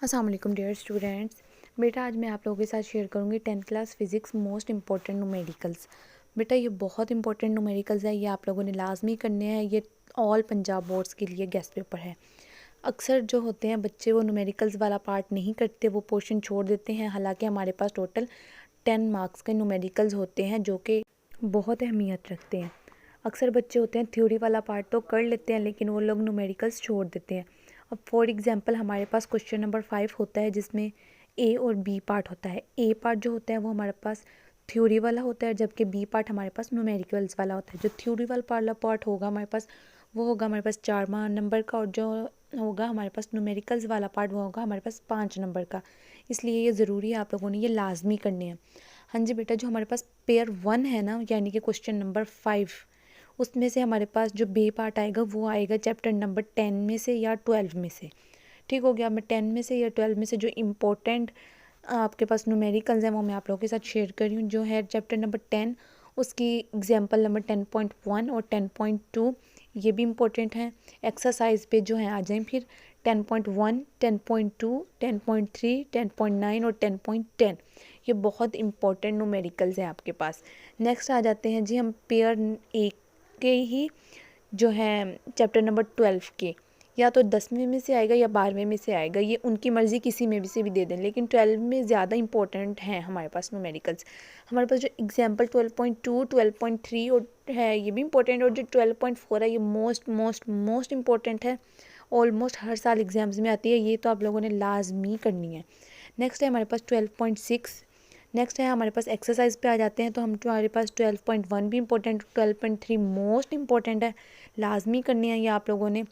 अस्सलाम वालेकुम dear students. बेटा आज मैं आप लोगों के साथ शेयर करूंगी 10th class physics most important numericals. बेटा ये बहुत इंपॉर्टेंट न्यूमेरिकल्स है, ये आप लोगों ने लाजमी करने हैं। ये ऑल पंजाब बोर्ड्स के लिए गेस्ट पेपर है। अक्सर जो होते हैं बच्चे वो न्यूमेरिकल्स वाला पार्ट नहीं करते, वो पोर्शन छोड़ देते हैं। हालांकि हमारे पास टोटल 10 मार्क्स के न्यूमेरिकल्स होते हैं जो कि बहुत अहमियत रखते हैं। अक्सर बच्चे होते हैं थ्योरी वाला पार्ट तो कर लेते हैं लेकिन वो लोग न्यूमेरिकल्स छोड़ देते हैं। अब फॉर एग्जांपल हमारे पास क्वेश्चन नंबर 5 होता है जिसमें ए और बी पार्ट होता है। ए पार्ट जो होता है वो हमारे पास थ्योरी वाला होता है, जबकि बी पार्ट हमारे पास न्यूमेरिकल्स वाला होता है। जो थ्योरी वाला पार्ट होगा हमारे पास वो होगा हमारे पास 4 नंबर का, और जो होगा हमारे पास न्यूमेरिकल्स वाला पार्ट वो होगा हमारे पास 5 नंबर का। इसलिए ये ज़रूरी है, आप लोगों ने ये लाजमी करने हैं। हाँ जी बेटा, जो हमारे पास पेयर 1 है ना, यानी कि क्वेश्चन नंबर 5, उसमें से हमारे पास जो बी पार्ट आएगा वो आएगा चैप्टर नंबर 10 में से या 12 में से। ठीक हो गया। मैं 10 में से या 12 में से जो इम्पोर्टेंट आपके पास न्यूमेरिकल्स हैं वो मैं आप लोगों के साथ शेयर कर रही हूँ। जो है चैप्टर नंबर 10, उसकी एग्जाम्पल नंबर 10.1 और 10.2 ये भी इम्पोर्टेंट हैं। एक्सरसाइज पे जो है आ जाएं फिर 10.1, 10.2, 10.3, 10.9 और 10.10। ये बहुत इंपॉर्टेंट न्यूमेरिकल्स हैं आपके पास। नेक्स्ट आ जाते हैं जी हम पेयर ए के ही जो है चैप्टर नंबर 12 के, या तो 10वें में से आएगा या 12वें में से आएगा, ये उनकी मर्ज़ी किसी में भी से भी दे दें, लेकिन 12 में ज़्यादा इंपॉर्टेंट हैं हमारे पास न्यूमेरिकल्स। हमारे पास जो एग्जांपल 12.2, 12.3 और है ये भी इंपॉर्टेंट, और जो 12.4 है ये मोस्ट मोस्ट मोस्ट इंपॉर्टेंट है। ऑलमोस्ट हर साल एग्जाम्स में आती है, ये तो आप लोगों ने लाजमी करनी है। नेक्स्ट है हमारे पास 12.6। नेक्स्ट है हमारे पास एक्सरसाइज पे आ जाते हैं, तो हमारे पास 12.1 भी इंपॉर्टेंट, 12.3 मोस्ट इंपॉर्टेंट है, लाजमी करनी है ये आप लोगों ने।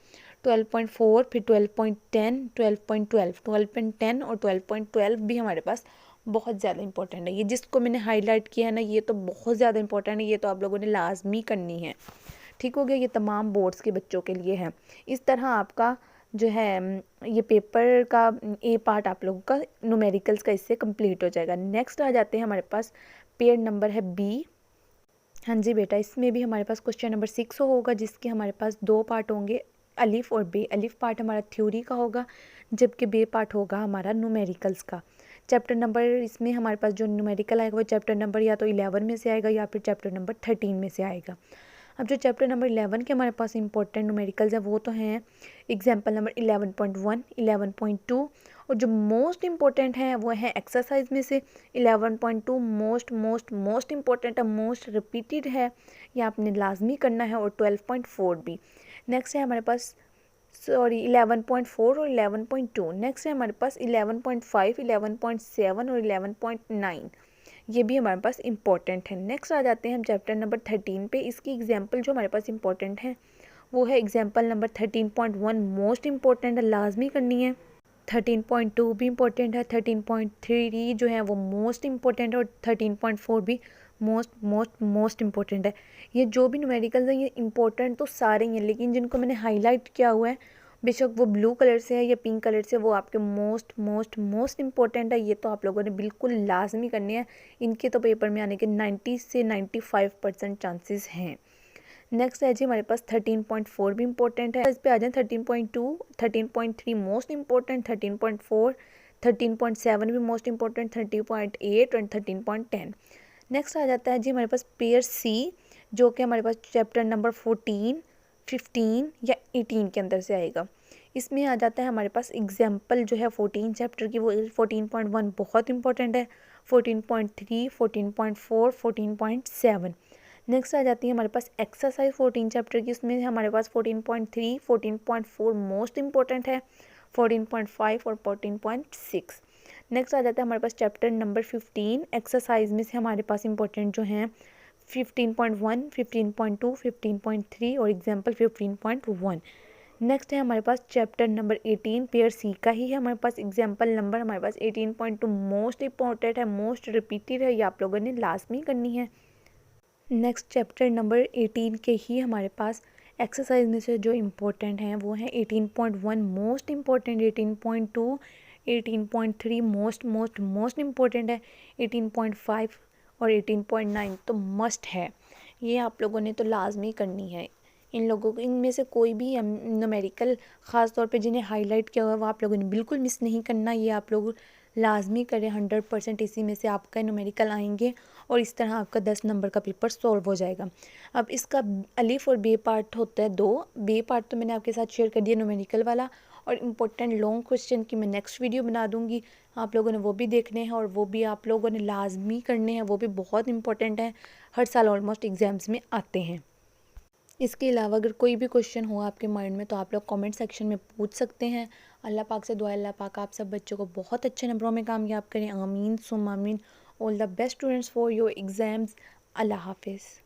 12.4, फिर 12.10, 12.12, 12.10 और 12.12 भी हमारे पास बहुत ज़्यादा इंपॉर्टेंट है। ये जिसको मैंने हाईलाइट किया है ना, ये तो बहुत ज़्यादा इंपॉर्टेंट है, ये तो आप लोगों ने लाजमी करनी है। ठीक हो गया, ये तमाम बोर्ड्स के बच्चों के लिए है। इस तरह आपका जो है ये पेपर का ए पार्ट आप लोगों का न्यूमेरिकल्स का इससे कंप्लीट हो जाएगा। नेक्स्ट आ जाते हैं हमारे पास पेयर नंबर है बी। हाँ जी बेटा, इसमें भी हमारे पास क्वेश्चन नंबर 6 होगा जिसके हमारे पास 2 पार्ट होंगे, अलिफ और बे। अलिफ पार्ट हमारा थ्योरी का होगा, जबकि बे पार्ट होगा हमारा न्यूमेरिकल्स का। चैप्टर नंबर इसमें हमारे पास जो न्यूमेरिकल आएगा वो चैप्टर नंबर या तो 11 में से आएगा या फिर चैप्टर नंबर 13 में से आएगा। अब जो चैप्टर नंबर 11 के हमारे पास इंपॉर्टेंट न्यूमेरिकल्स है वो तो हैं एग्जाम्पल नंबर 11.1, 11.2, और जो मोस्ट इंपॉर्टेंट हैं वो है एक्सरसाइज में से 11.2 मोस्ट मोस्ट मोस्ट इंपॉर्टेंट है, मोस्ट रिपीटेड है, ये आपने लाजमी करना है, और 12.4 भी। नेक्स्ट है हमारे पास 11.4 और 11.2। नेक्स्ट है हमारे पास 11.5, 11.7 और 11.9, ये भी हमारे पास इंपॉर्टेंट है। नेक्स्ट आ जाते हैं हम चैप्टर नंबर 13 पे। इसकी एग्जाम्पल जो हमारे पास इंपॉर्टेंट है वो है एग्जाम्पल नंबर 13.1 मोस्ट इंपॉर्टेंट है, लाजमी करनी है। 13.2 भी इंपॉर्टेंट है, 13.3 जो है वो मोस्ट इंपॉर्टेंट है, और 13.4 भी मोस्ट मोस्ट मोस्ट इंपॉर्टेंट है। ये जो भी न्यूमेरिकल्स हैं ये इंपॉर्टेंट तो सारे ही हैं, लेकिन जिनको मैंने हाईलाइट किया हुआ है बेशक वो ब्लू कलर से है या पिंक कलर से, वो आपके मोस्ट मोस्ट मोस्ट इंपॉर्टेंट है, ये तो आप लोगों ने बिल्कुल लाजमी करनी है। इनके तो पेपर में आने के 90 से 95% चांसेस हैं। नेक्स्ट है जी हमारे पास 13.4 भी इंपॉर्टेंट है। इस पे आ जाए 13.2, 13.3 मोस्ट इंपॉर्टेंट, 13.4, 13.7 भी मोस्ट इंपॉर्टेंट, 13.8 और 13.10। नेक्स्ट आ जाता है जी हमारे पास पेयर सी, जो कि हमारे पास चैप्टर नंबर 14, 15 या 18 के अंदर से आएगा। इसमें आ जाता है हमारे पास एग्जाम्पल जो है 14 चैप्टर की, वो 14.1 बहुत इंपॉर्टेंट है, 14.3, 14.4, 14.7। नेक्स्ट आ जाती है हमारे पास एक्सरसाइज 14 चैप्टर की, उसमें हमारे पास 14.3, 14.4 मोस्ट इंपॉर्टेंट है, 14.5 और 14.6। नेक्स्ट आ जाता है हमारे पास चैप्टर नंबर 15 एक्सरसाइज में से हमारे पास इंपॉर्टेंट जो हैं 15.1, 15.2, 15.3 और एग्जाम्पल 15.1। नेक्स्ट है हमारे पास चैप्टर नंबर 18 पेयर सी का ही है, हमारे पास एग्जाम्पल नंबर हमारे पास 18.2 मोस्ट इंपॉर्टेंट है, मोस्ट रिपीटेड है, ये आप लोगों ने लाजमी करनी है। नेक्स्ट चैप्टर नंबर 18 के ही हमारे पास एक्सरसाइज में से जो इम्पोर्टेंट हैं वो हैं 18.1 most important, 18.2, 18.3 most most most important है, 18.5 और 18.9 तो मस्ट है, ये आप लोगों ने तो लाजमी करनी है। इन लोगों को इनमें से कोई भी न्यूमेरिकल ख़ास तौर पे जिन्हें हाईलाइट किया हुआ है वो आप लोगों ने बिल्कुल मिस नहीं करना। ये आप लोग लाजमी करें, 100% इसी में से आपका न्यूमेरिकल आएंगे और इस तरह आपका 10 नंबर का पेपर सॉल्व हो जाएगा। अब इसका अलिफ और बे पार्ट होता है दो। बे पार्ट तो मैंने आपके साथ शेयर कर दिया न्यूमेरिकल वाला, और इम्पोर्टेंट लॉन्ग क्वेश्चन की मैं नेक्स्ट वीडियो बना दूंगी, आप लोगों ने वो भी देखने हैं और वो भी आप लोगों ने लाजमी करने हैं, वो भी बहुत इंपॉर्टेंट हैं, हर साल ऑलमोस्ट एग्ज़ाम्स में आते हैं। इसके अलावा अगर कोई भी क्वेश्चन हो आपके माइंड में तो आप लोग कमेंट सेक्शन में पूछ सकते हैं। अल्लाह पाक से दुआ है, अल्लाह पाक आप सब बच्चों को बहुत अच्छे नंबरों में कामयाब करें, आमीन सुम आमीन। All the best students for your exams. अल्लाह हाफिज़।